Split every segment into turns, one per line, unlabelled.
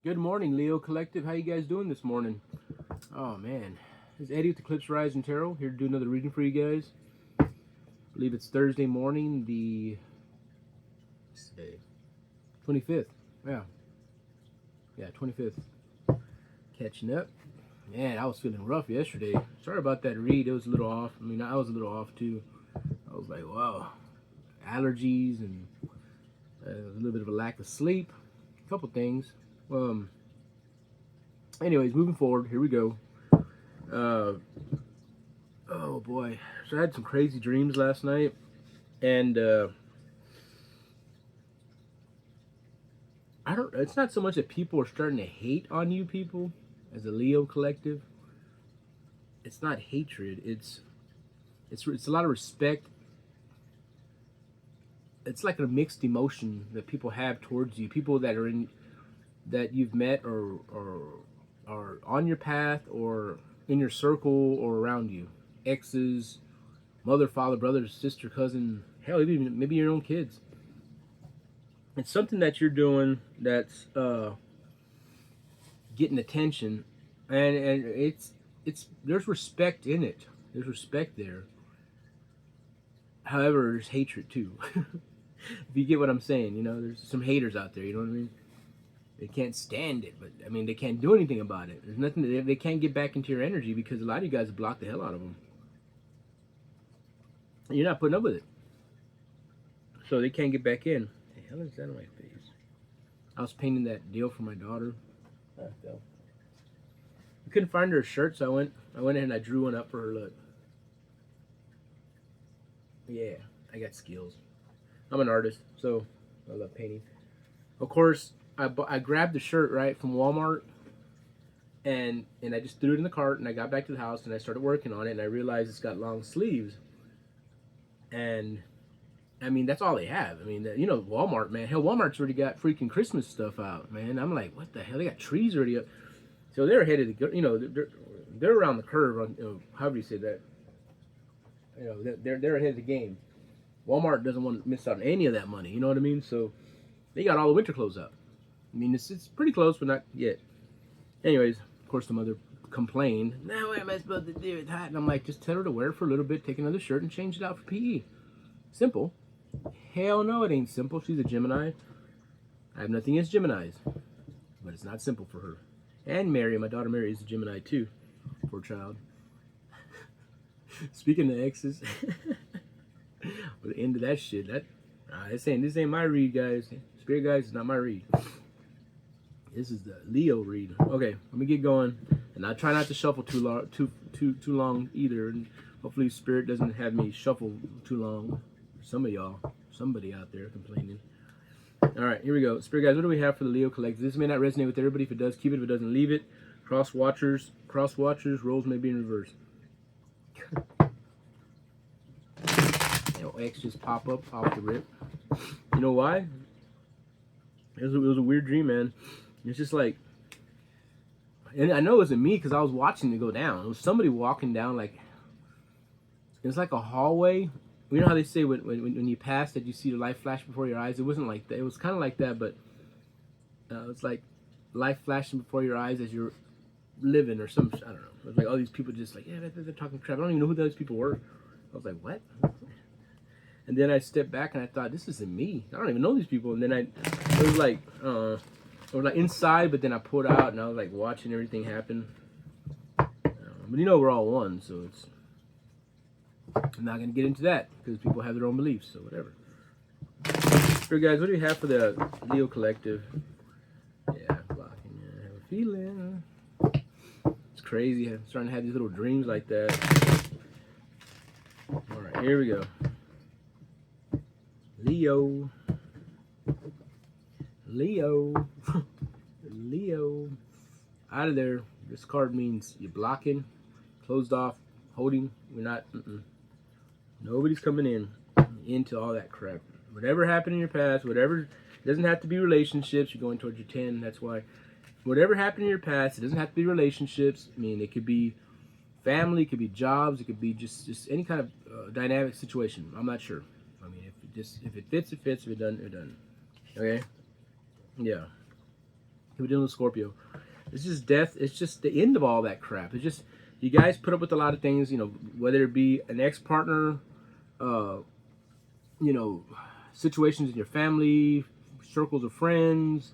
Good morning, Leo Collective. How you guys doing this morning? Oh man, this is Eddie with Eclipse Rising Tarot here to do another reading for you guys. I believe it's Thursday morning, the 25th. Yeah, 25th. Catching up. Man, I was feeling rough yesterday. Sorry about that read. It was a little off. I mean, I was a little off too. I was like, wow, allergies and a little bit of a lack of sleep. A couple things. Anyways, moving forward, here we go. Uh, oh boy, so I had some crazy dreams last night, and I don't. It's not so much that people are starting to hate on you, people, as a Leo collective. It's not hatred. It's a lot of respect. It's like a mixed emotion that people have towards you. People that are in that you've met or are on your path or in your circle or around you, exes, mother, father, brother, sister, cousin, hell, even maybe your own kids. It's something that you're doing that's getting attention, and it's there's respect in it. There's respect there. However, there's hatred too. If you get what I'm saying, there's some haters out there. You know what I mean? They can't stand it, but I mean they can't do anything about it. There's nothing. They can't get back into your energy because a lot of you guys block the hell out of them. And you're not putting up with it, so they can't get back in. What the hell is that on my face? I was painting that deal for my daughter. I couldn't find her a shirt, so I went in and I drew one up for her. Look, yeah, I got skills. I'm an artist, so I love painting. Of course, I grabbed the shirt right from Walmart, and I just threw it in the cart, and I got back to the house and I started working on it, and I realized it's got long sleeves, and I mean that's all they have. I mean, Walmart, man. Hell, Walmart's already got freaking Christmas stuff out, man. I'm like, what the hell? They got trees already up. So they're ahead of they're around the curve on, however you say that. They're ahead of the game. Walmart doesn't want to miss out on any of that money. You know what I mean? So they got all the winter clothes out. I mean, it's pretty close, but not yet. Anyways, of course, the mother complained. Now, what am I supposed to do? It's hot. And I'm like, just tell her to wear it for a little bit, take another shirt, and change it out for PE. Simple. Hell no, it ain't simple. She's a Gemini. I have nothing against Geminis, but it's not simple for her. And Mary, my daughter Mary, is a Gemini too. Poor child. Speaking of exes, with the end of that shit, this ain't my read, guys. Spirit guys, is not my read. This is the Leo read. Okay, let me get going, and I try not to shuffle too long either. And hopefully, Spirit doesn't have me shuffle too long. Some of y'all, somebody out there complaining. All right, here we go. Spirit guys, what do we have for the Leo collective? This may not resonate with everybody. If it does, keep it. If it doesn't, leave it. Cross watchers, roles may be in reverse. X just pop up off the rip. You know why? It was a weird dream, man. It's just like, and I know it wasn't me because I was watching it go down. It was somebody walking down, like, it's like a hallway. You know how they say when you pass that you see the light flash before your eyes? It wasn't like that. It was kind of like that, but it's like life flashing before your eyes as you're living or some, I don't know. It was like all these people just like, yeah, they're talking crap. I don't even know who those people were. I was like, what? And then I stepped back and I thought, this isn't me. I don't even know these people. And then it was like inside, but then I pulled out and I was like watching everything happen. But we're all one, so I'm not gonna get into that because people have their own beliefs, so whatever. So guys, what do you have for the Leo collective? Yeah, blocking. I have a feeling. It's crazy. I'm starting to have these little dreams like that. All right, here we go. Leo. Out of there. This card means you're blocking, closed off, holding. We're not. Nobody's coming into all that crap. Whatever happened in your past, whatever, it doesn't have to be relationships. You're going towards your 10. That's why. Whatever happened in your past, it doesn't have to be relationships. I mean, it could be family, it could be jobs, it could be just any kind of dynamic situation. I'm not sure. I mean, if it fits, it fits. If it doesn't, it doesn't. Okay? Yeah. we're dealing with Scorpio. It's just death. It's just the end of all that crap. It's just you guys put up with a lot of things, you know, whether it be an ex-partner, you know, situations in your family, circles of friends,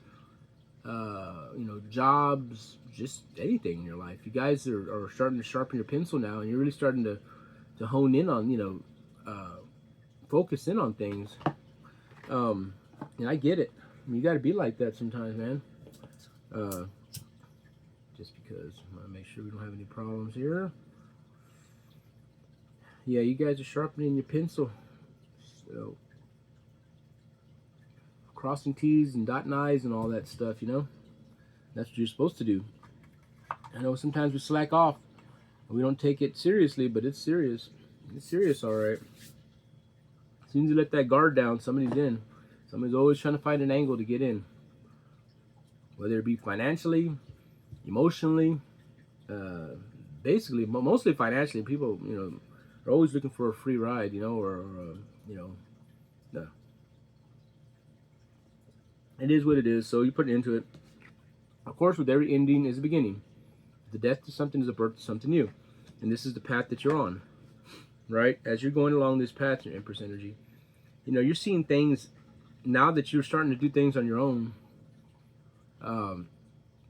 you know, jobs, just anything in your life. You guys are starting to sharpen your pencil now, and you're really starting to hone in on, you know, focus in on things. And I get it. I mean, you got to be like that sometimes, man. Just because I want to make sure we don't have any problems here. Yeah, you guys are sharpening your pencil. So, crossing T's and dotting I's and all that stuff, you know? That's what you're supposed to do. I know sometimes we slack off. We don't take it seriously, but it's serious. It's serious, all right. As soon as you let that guard down, somebody's in. Somebody's always trying to find an angle to get in. Whether it be financially, emotionally, basically, mostly financially. People, you know, are always looking for a free ride, you know, or you know, no. It is what it is, so you put it into it. Of course, with every ending is a beginning. The death to something is a birth to something new. And this is the path that you're on, right? As you're going along this path, your Empress energy, you know, you're seeing things now that you're starting to do things on your own. And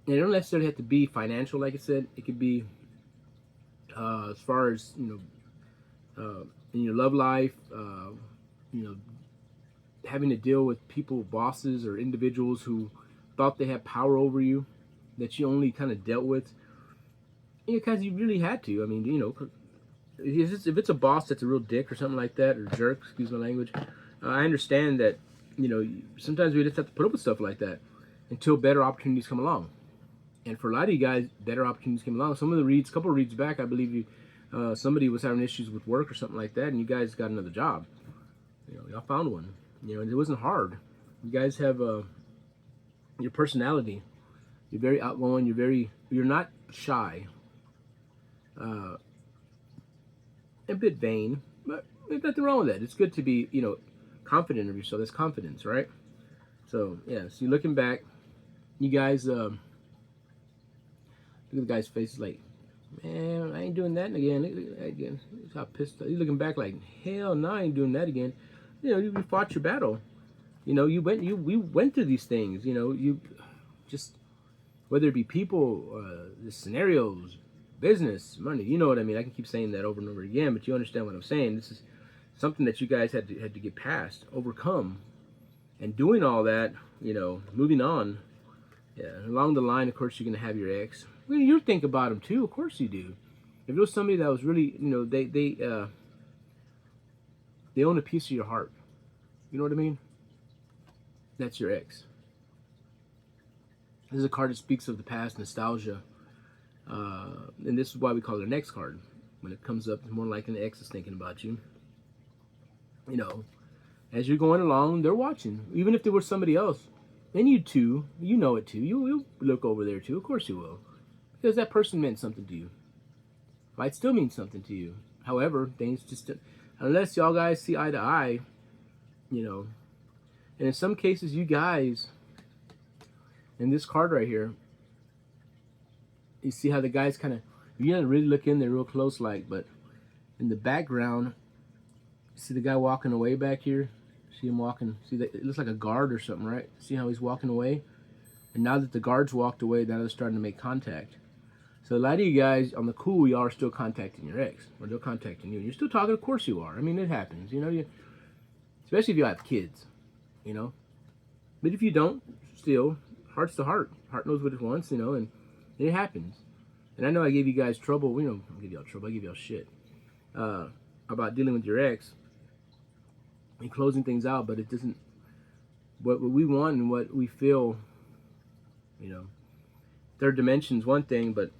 it don't necessarily have to be financial, like I said. It could be as far as, you know, in your love life, you know, having to deal with people, bosses, or individuals who thought they had power over you that you only kind of dealt with. You know, because you really had to. I mean, you know, if it's a boss that's a real dick or something like that, or jerk, excuse my language, I understand that, you know, sometimes we just have to put up with stuff like that until better opportunities come along. And for a lot of you guys, better opportunities came along. Some of the reads, a couple of reads back, I believe you, somebody was having issues with work or something like that, and you guys got another job. You know, y'all found one. You know, and it wasn't hard. You guys have your personality. You're very outgoing. You're not shy. A bit vain, but there's nothing wrong with that. It's good to be, you know, confident of yourself. That's confidence, right? So yeah. So you're looking back, you guys. Look at the guy's face. Like, man, I ain't doing that again. Look at that again. He's how pissed. He's looking back like, hell no, I ain't doing that again. You know, you fought your battle. You know, we went through these things. You know, you just, whether it be people, the scenarios, business, money. You know what I mean? I can keep saying that over and over again, but you understand what I'm saying. This is something that you guys had to get past, overcome, and doing all that. You know, moving on. Yeah, along the line, of course, you're gonna have your ex. Well, you think about them too. Of course you do. If it was somebody that was really, you know, they own a piece of your heart. You know what I mean? That's your ex. This is a card that speaks of the past, nostalgia. And this is why we call it an ex card. When it comes up, it's more like an ex is thinking about you. You know, as you're going along, they're watching. Even if there was somebody else. And you too, you know it too. You'll look over there too. Of course you will. Because that person meant something to you. Might still mean something to you. However, things just, unless y'all guys see eye to eye, you know. And in some cases, you guys, in this card right here, you see how the guys kind of, you gotta really look in there real close, like, but in the background, see the guy walking away back here? See him walking, see that, it looks like a guard or something, right? See how he's walking away? And now that the guard's walked away, now they're starting to make contact. So a lot of you guys, on the cool, you are still contacting your ex, or they're contacting you. And you're still talking, of course you are. I mean, it happens, you know, especially if you have kids, you know. But if you don't, still, heart's to heart. Heart knows what it wants, you know, and it happens. And I know I gave you guys trouble, you know, I give y'all trouble, I give y'all shit, about dealing with your ex and closing things out, but it doesn't, what we want and what we feel, you know, third dimension's one thing, but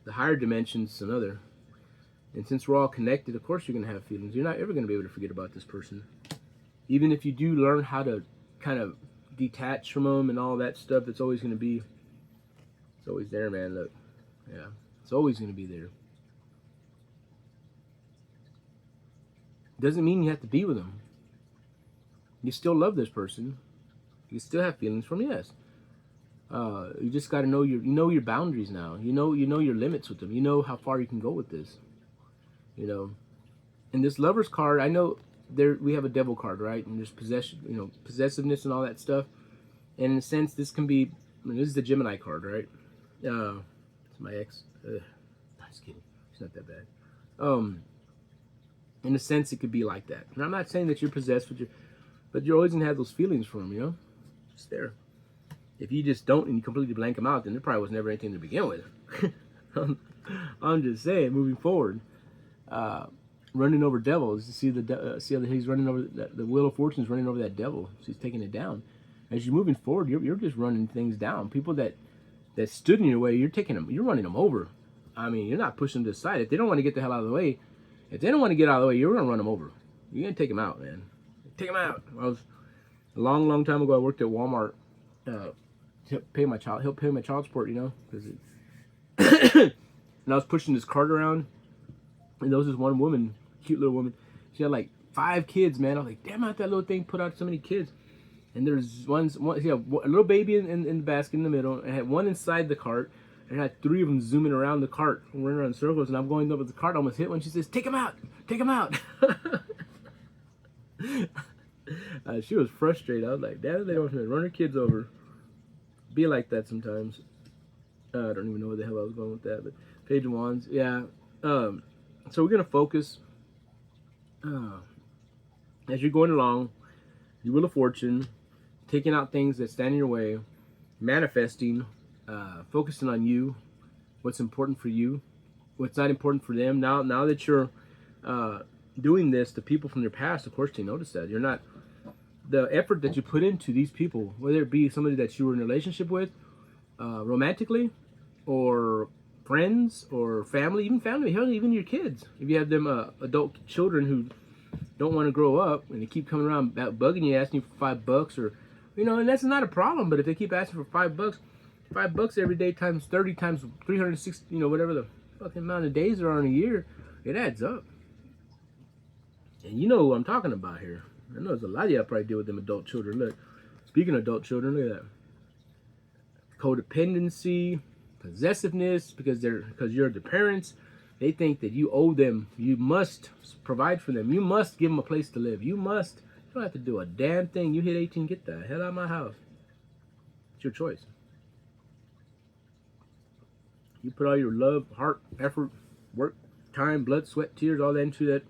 the higher dimension's another. And since we're all connected, of course you're going to have feelings. You're not ever going to be able to forget about this person. Even if you do learn how to kind of detach from them and all that stuff, it's always going to be, it's always there, man. Look, yeah, it's always going to be there. Doesn't mean you have to be with them. You still love this person. You still have feelings from, yes. You just got to know your boundaries now. You know your limits with them. You know how far you can go with this. You know, in this Lovers card, I know there we have a Devil card, right? And there's possession, possessiveness and all that stuff. And in a sense, this can be. This is the Gemini card, right? It's my ex. Just kidding. It's not that bad. In a sense, it could be like that. And I'm not saying that you're possessed with but you're always gonna have those feelings for him. It's there. If you just don't and you completely blank them out, then there probably was never anything to begin with. I'm just saying, moving forward, running over devils. You see how he's running over the Wheel of Fortune is running over that devil. So he's taking it down. As you're moving forward, you're just running things down. People that stood in your way, you're running them over. I mean, you're not pushing them to the side. If they don't want to get the hell out of the way, if they don't want to get out of the way, you're gonna run them over. You're gonna take them out, man. Take them out. A long time ago, I worked at Walmart. Help pay my child support, because and I was pushing this cart around, and there was this one woman, cute little woman. She had like 5 kids, man. I was like, damn, that little thing put out so many kids. And there's she had a little baby in the basket in the middle, and had one inside the cart, and I had 3 of them zooming around the cart, running around in circles. And I'm going up with the cart, I almost hit one. She says, "Take them out, take them out." She was frustrated. I was like, "Damn, they don't run her kids over." Be like that sometimes. I don't even know where the hell I was going with that, but Page of Wands, yeah. So we're gonna focus as you're going along. The Wheel of Fortune, taking out things that stand in your way, manifesting, focusing on you, what's important for you, what's not important for them. Now that you're doing this, the people from your past, of course, they notice that you're not. The effort that you put into these people, whether it be somebody that you were in a relationship with, romantically, or friends, or family, hell, even your kids. If you have them adult children who don't want to grow up and they keep coming around bugging you, asking you for $5, or and that's not a problem. But if they keep asking for $5 every day times 30 times 360, whatever the fucking amount of days there are in a year, it adds up. And you know who I'm talking about here. I know there's a lot of y'all probably deal with them adult children. Look, speaking of adult children, look at that. Codependency, possessiveness, because you're the parents. They think that you owe them. You must provide for them. You must give them a place to live. You don't have to do a damn thing. You hit 18, get the hell out of my house. It's your choice. You put all your love, heart, effort, work, time, blood, sweat, tears, all that into that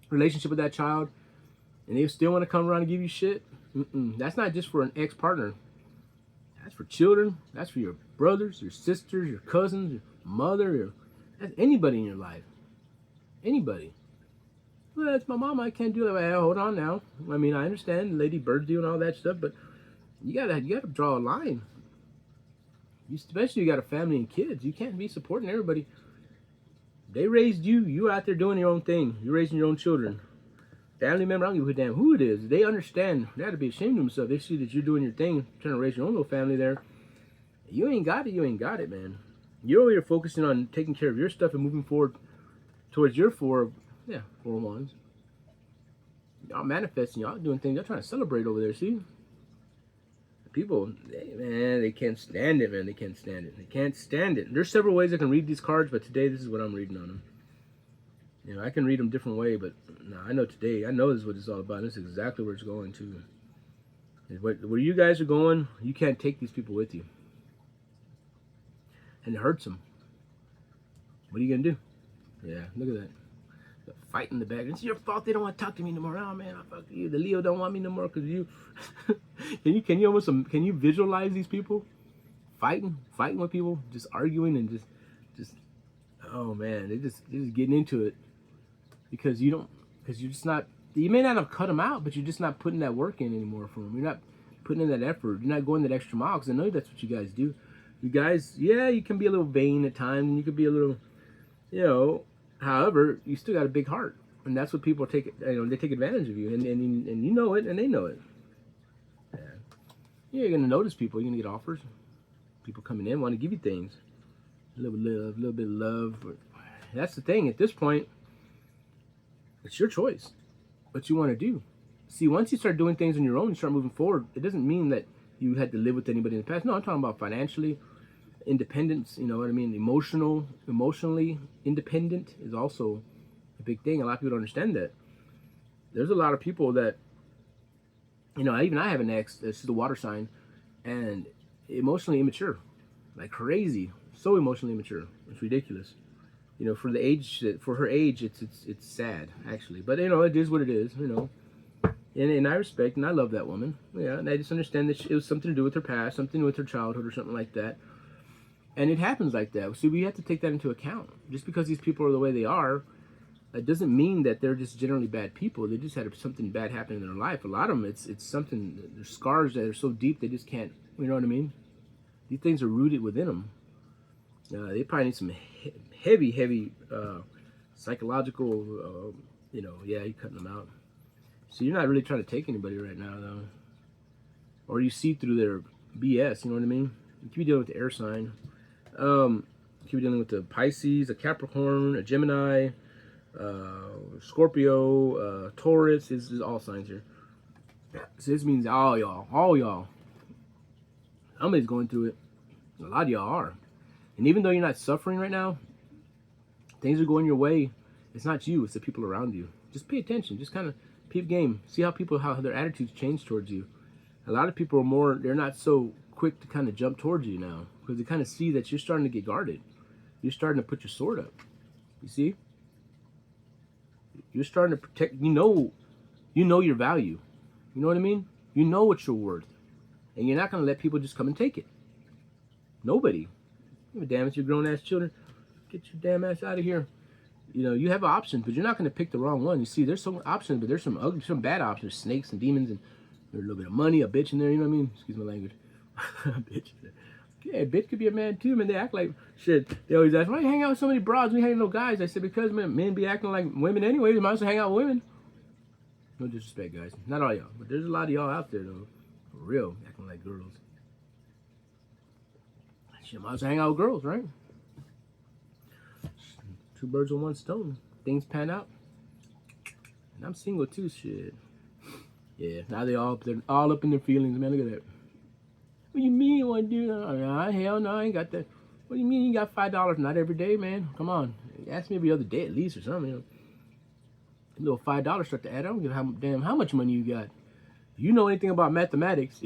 relationship with that child, and they still want to come around and give you shit. That's not just for an ex-partner. That's for children. That's for your brothers, your sisters, your cousins, your mother, that's anybody in your life. Anybody. Well, it's my mom. I can't do that. Well, hold on now. I mean, I understand Lady Bird doing all that stuff, but you gotta draw a line. Especially you got a family and kids. You can't be supporting everybody. They raised you. You out there doing your own thing. You're raising your own children. Family member, I don't give a damn who it is. They understand. They have to be ashamed of themselves. They see that you're doing your thing, trying to raise your own little family there. You ain't got it. You ain't got it, man. You're over here focusing on taking care of your stuff and moving forward towards your four wands. Y'all manifesting. Y'all doing things. Y'all trying to celebrate over there. See? People, they can't stand it, man. They can't stand it. They can't stand it. There's several ways I can read these cards, but today this is what I'm reading on them. I can read them different way, but I know today. I know this is what it's all about. This is exactly where it's going to. Where you guys are going, you can't take these people with you. And it hurts them. What are you going to do? Yeah, look at that. The fight in the back. It's your fault they don't want to talk to me no more. Oh, man, fuck you. The Leo don't want me no more because you... Can you visualize these people? Fighting with people, just arguing and just oh, man, they're just getting into it. Because you're just not... You may not have cut them out, but you're just not putting that work in anymore for them. You're not putting in that effort. You're not going that extra mile, because I know that's what you guys do. You guys, yeah, you can be a little vain at times, and you can be a little, however, you still got a big heart, and that's what people take. They take advantage of you, and you know it, and they know it. Yeah, you're gonna notice people. You're gonna get offers. People coming in want to give you things, a little bit of love. That's the thing. At this point, it's your choice. What you want to do. See, once you start doing things on your own, you start moving forward. It doesn't mean that you had to live with anybody in the past. No, I'm talking about financially independence. You know what I mean? Emotionally independent is also a big thing. A lot of people don't understand that. There's a lot of people that, you know, I have an ex. This is the water sign, and emotionally immature, like crazy. So emotionally immature. It's ridiculous. You know, for the age, for her age, it's sad actually. But you know, it is what it is. You know, and I respect and I love that woman. Yeah, and I just understand that it was something to do with her past, something with her childhood, or something like that. And it happens like that. So we have to take that into account. Just because these people are the way they are, it doesn't mean that they're just generally bad people. They just had something bad happen in their life. A lot of them, it's something. There's scars that are so deep they just can't. You know what I mean? These things are rooted within them. They probably need some heavy psychological. You know, yeah, you're cutting them out. So you're not really trying to take anybody right now, though, or you see through their BS. You know what I mean? You could be dealing with the air sign. You could be dealing with the Pisces, a Capricorn, a Gemini, Scorpio, Taurus. This is all signs here. So this means all y'all. Somebody's going through it. A lot of y'all are. And even though you're not suffering right now, things are going your way. It's not you, it's the people around you. Just pay attention. Just kind of peep game. See how their attitudes change towards you. A lot of people are more, they're not so quick to kind of jump towards you now, because they kind of see that you're starting to get guarded. You're starting to put your sword up. You see? You're starting to protect, you know your value. You know what I mean? You know what you're worth. And you're not going to let people just come and take it. Nobody. Give a damn, it's your grown-ass children. Get your damn ass out of here. You know, you have options, but you're not going to pick the wrong one. You see, there's some options, but there's some ugly, some bad options. Snakes and demons, and there's a little bit of money, a bitch in there, you know what I mean? Excuse my language. A bitch. Yeah, a bitch could be a man too, man. They act like shit. They always ask, why you hang out with so many broads? We hang no guys. I said, because men be acting like women anyway. You might as well hang out with women. No disrespect, guys. Not all y'all, but there's a lot of y'all out there though, for real, acting like girls. Shit, might as well hang out with girls, right? Two birds with one stone. Things pan out. And I'm single too, shit. Yeah, now they're all up in their feelings, man. Look at that. What do you mean you want to do that? Hell no, I ain't got that. What do you mean you got $5? Not every day, man. Come on. Ask me every other day at least or something. You know. A little $5 start to add. I don't give a damn how much money you got. You know anything about mathematics?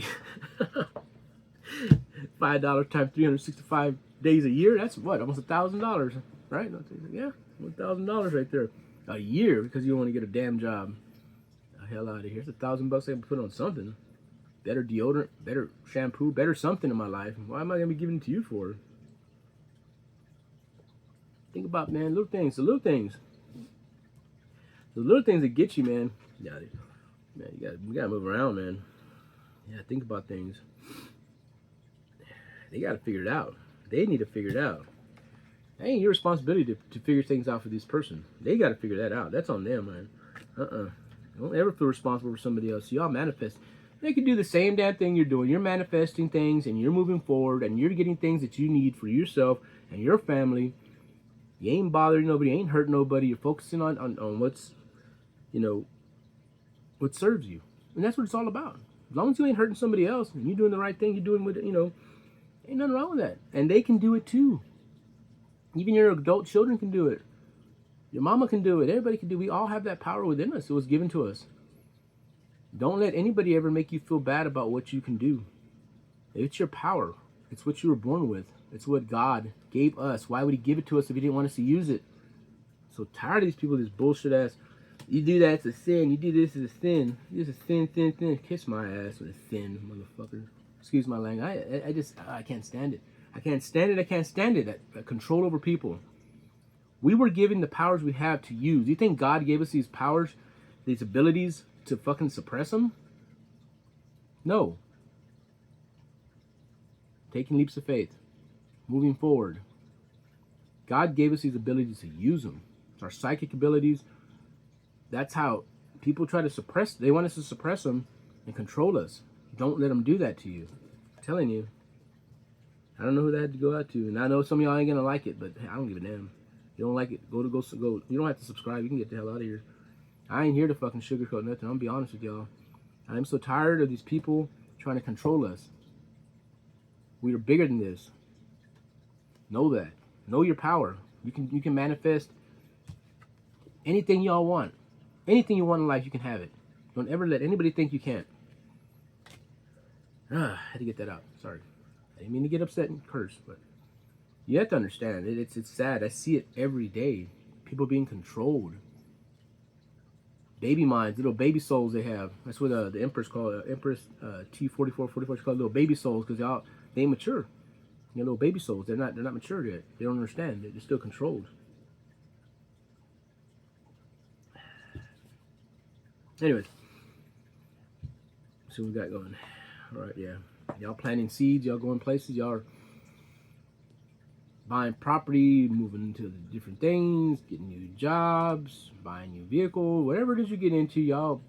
$5 times 365 days a year. That's what? Almost $1,000, right? Yeah, $1,000 right there a year because you don't want to get a damn job. The hell out of here. It's $1,000 I can put on something. Better deodorant, better shampoo, better something in my life. Why am I gonna be giving it to you for? Think about, man, little things. The little things. The little things that get you, man. Yeah, man, you gotta move around, man. Yeah, think about things. They gotta figure it out. They need to figure it out. That ain't your responsibility to figure things out for this person. They gotta figure that out. That's on them, man. Don't ever feel responsible for somebody else. Y'all manifest. They can do the same damn thing you're doing. You're manifesting things and you're moving forward and you're getting things that you need for yourself and your family. You ain't bothering nobody, you ain't hurting nobody. You're focusing on what's, you know, what serves you. And that's what it's all about. As long as you ain't hurting somebody else and you're doing the right thing, you're doing what, you know, ain't nothing wrong with that. And they can do it too. Even your adult children can do it. Your mama can do it. Everybody can do it. We all have that power within us. It was given to us. Don't let anybody ever make you feel bad about what you can do. It's your power. It's what you were born with. It's what God gave us. Why would he give it to us if he didn't want us to use it? So tired of these people, this bullshit ass. You do that, it's a sin. You do this, it's a sin. This is sin. Kiss my ass with a sin, motherfucker. Excuse my language. I can't stand it. I can't stand it. That control over people. We were given the powers we have to use. You think God gave us these powers, these abilities to fucking suppress them? No. Taking leaps of faith. Moving forward. God gave us these abilities to use them. It's our psychic abilities. That's how people try to suppress. They want us to suppress them and control us. Don't let them do that to you. I'm telling you. I don't know who that had to go out to. And I know some of y'all ain't going to like it, but I don't give a damn. You don't like it, go. You don't have to subscribe. You can get the hell out of here. I ain't here to fucking sugarcoat nothing. I'm gonna be honest with y'all. I'm so tired of these people trying to control us. We are bigger than this. Know that. Know your power. You can manifest anything y'all want. Anything you want in life, you can have it. Don't ever let anybody think you can't. I had to get that out. Sorry. I didn't mean to get upset and curse, but you have to understand. It's sad. I see it every day. People being controlled. Baby minds, little baby souls they have. That's what the Empress called Empress T4444. She called little baby souls because they ain't mature. You know, little baby souls. They're not mature yet. They don't understand. They're still controlled. Anyways, see what we got going. All right, yeah. Y'all planting seeds. Y'all going places. Y'all are buying property, moving into different things, getting new jobs, buying new vehicle, whatever it is you get into, y'all.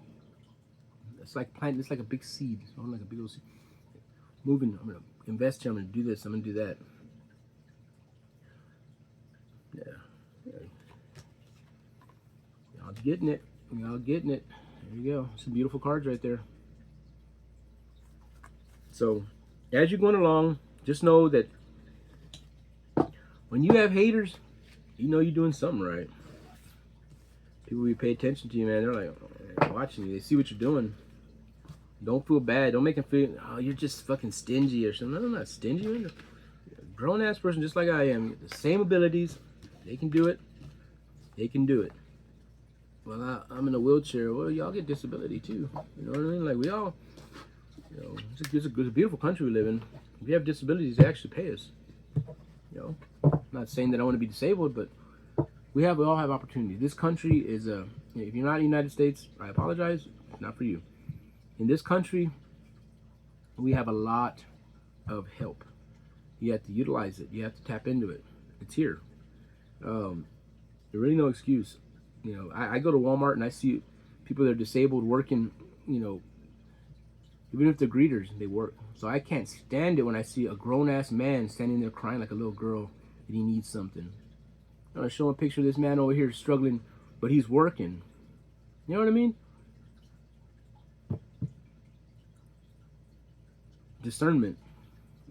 It's like planting. It's like a big seed. It's like a big old seed. Moving. I'm gonna invest here. I'm gonna do this. I'm gonna do that. Yeah. Y'all getting it. Y'all getting it. There you go. Some beautiful cards right there. So, as you're going along, just know that when you have haters, you know you're doing something right. People will pay attention to you, man. They're like watching you. They see what you're doing. Don't feel bad. Don't make them feel, oh, you're just fucking stingy or something. No, I'm not stingy. I'm a grown-ass person just like I am. The same abilities. They can do it. They can do it. Well, I'm in a wheelchair. Well, y'all get disability too. You know what I mean? Like, we all, you know, it's a beautiful country we live in. If you have disabilities, they actually pay us. You know, I'm not saying that I want to be disabled, but we all have opportunity. This country is if you're not in the United States, I apologize, not for you. In this country, we have a lot of help. You have to utilize it. You have to tap into it. It's here. There's really no excuse. You know, I go to Walmart and I see people that are disabled working, you know, even if they're greeters, they work. So I can't stand it when I see a grown-ass man standing there crying like a little girl and he needs something. I'm going to show a picture of this man over here struggling, but he's working. You know what I mean? Discernment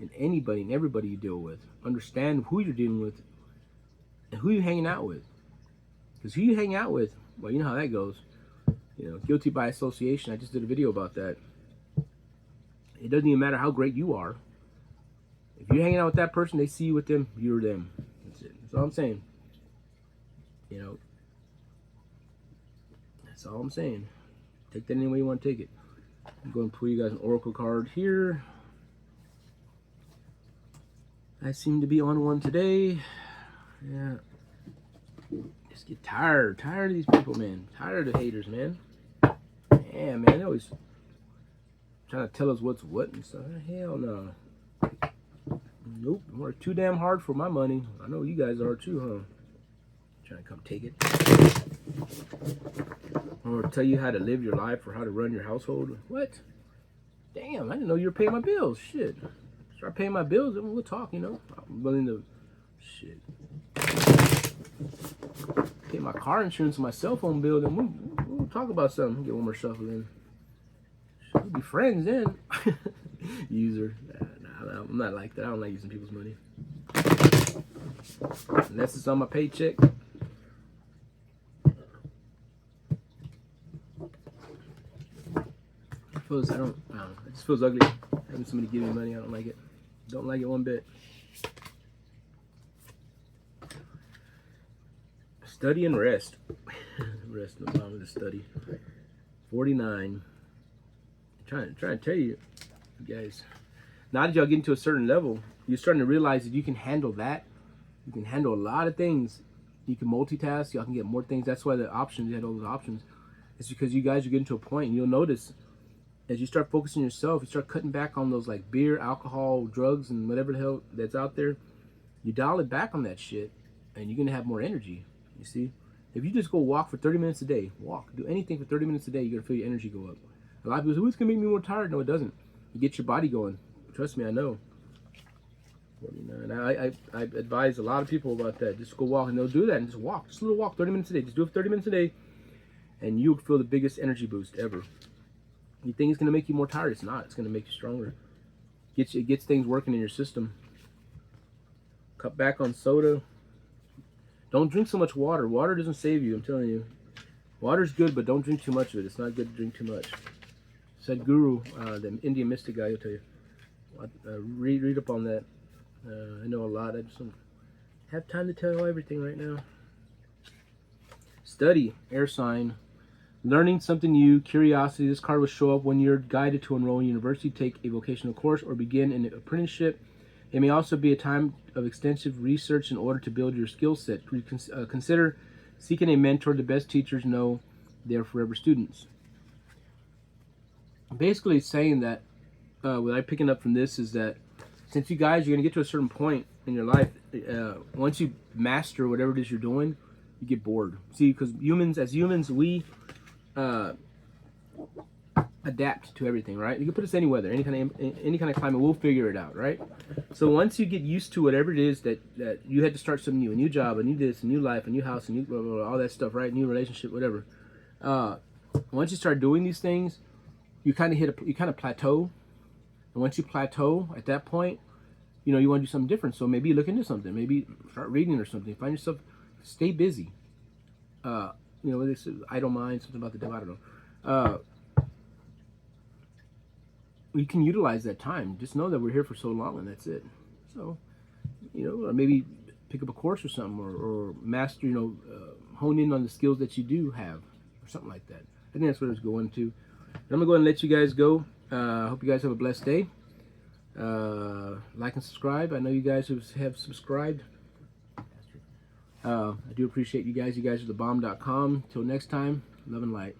in anybody and everybody you deal with. Understand who you're dealing with and who you're hanging out with. Because who you hang out with, well, you know how that goes. You know, guilty by association. I just did a video about that. It doesn't even matter how great you are. If you're hanging out with that person, they see you with them, you're them. That's it. That's all I'm saying. You know, that's all I'm saying. Take that any way you want to take it. I'm going to pull you guys an oracle card here. I seem to be on one today. Yeah. Just get tired of these people, man. Tired of the haters, man. Yeah, man, they always trying to tell us what's what and stuff. Hell no. Nope, I work too damn hard for my money. I know you guys are too, huh? Trying to come take it. Or tell you how to live your life or how to run your household. What? Damn, I didn't know you were paying my bills. Shit. Start paying my bills and we'll talk, you know. I'm willing to, shit, pay my car insurance and my cell phone bill, then we'll talk about something. Get one more shuffle in. We'll be friends then. User. Nah, I'm not like that. I don't like using people's money. Unless it's on my paycheck. I don't know. It just feels ugly having somebody give me money. I don't like it. Don't like it one bit. Study and rest. Rest no time to study. 49. I'm trying to tell you guys. Now that y'all get into a certain level, you're starting to realize that you can handle that. You can handle a lot of things. You can multitask. Y'all can get more things. That's why the options, you had all those options. It's because you guys are getting to a point, and you'll notice as you start focusing on yourself, you start cutting back on those like beer, alcohol, drugs, and whatever the hell that's out there. You dial it back on that shit, and you're gonna have more energy. You see, if you just go walk for 30 minutes a day, do anything for 30 minutes a day, you're gonna feel your energy go up. A lot of people say, "Oh, it's gonna make me more tired." No, it doesn't. You get your body going. Trust me, I know. 49. I advise a lot of people about that. Just go walk, and they'll do that and just walk. Just a little walk, 30 minutes a day. Just do it for 30 minutes a day, and you'll feel the biggest energy boost ever. You think it's gonna make you more tired? It's not. It's gonna make you stronger. It gets things working in your system. Cut back on soda. Don't drink so much water. Water doesn't save you. I'm telling you. Water's good, but don't drink too much of it. It's not good to drink too much. Sadhguru, the Indian mystic guy, will tell you. Read up on that. I know a lot. I just don't have time to tell you everything right now. Study, air sign. Learning something new, curiosity. This card will show up when you're guided to enroll in university, take a vocational course, or begin an apprenticeship. It may also be a time of extensive research in order to build your skill set. Consider seeking a mentor. The best teachers know they're forever students. Basically saying that, what I'm picking up from this is that since you guys, you're going to get to a certain point in your life, once you master whatever it is you're doing, you get bored. See, because as humans, we adapt to everything, right? You can put us any weather, any kind of climate, we'll figure it out, right? So once you get used to whatever it is that you had to start something new, a new job, a new this, a new life, a new house, a new blah, blah, blah, all that stuff, right? New relationship, whatever. Once you start doing these things, you kind of plateau, and once you plateau, at that point, you want to do something different. So maybe look into something, maybe start reading or something. Find yourself, stay busy. Whether it's idle mind, something about the devil, I don't know. You can utilize that time. Just know that we're here for so long, and that's it. So, maybe pick up a course or something, or master, hone in on the skills that you do have, or something like that. I think that's what it's going to. I'm gonna go ahead and let you guys go. I hope you guys have a blessed day. Like and subscribe. I know you guys have subscribed. I do appreciate you guys. You guys are thebomb.com. Till next time, love and light.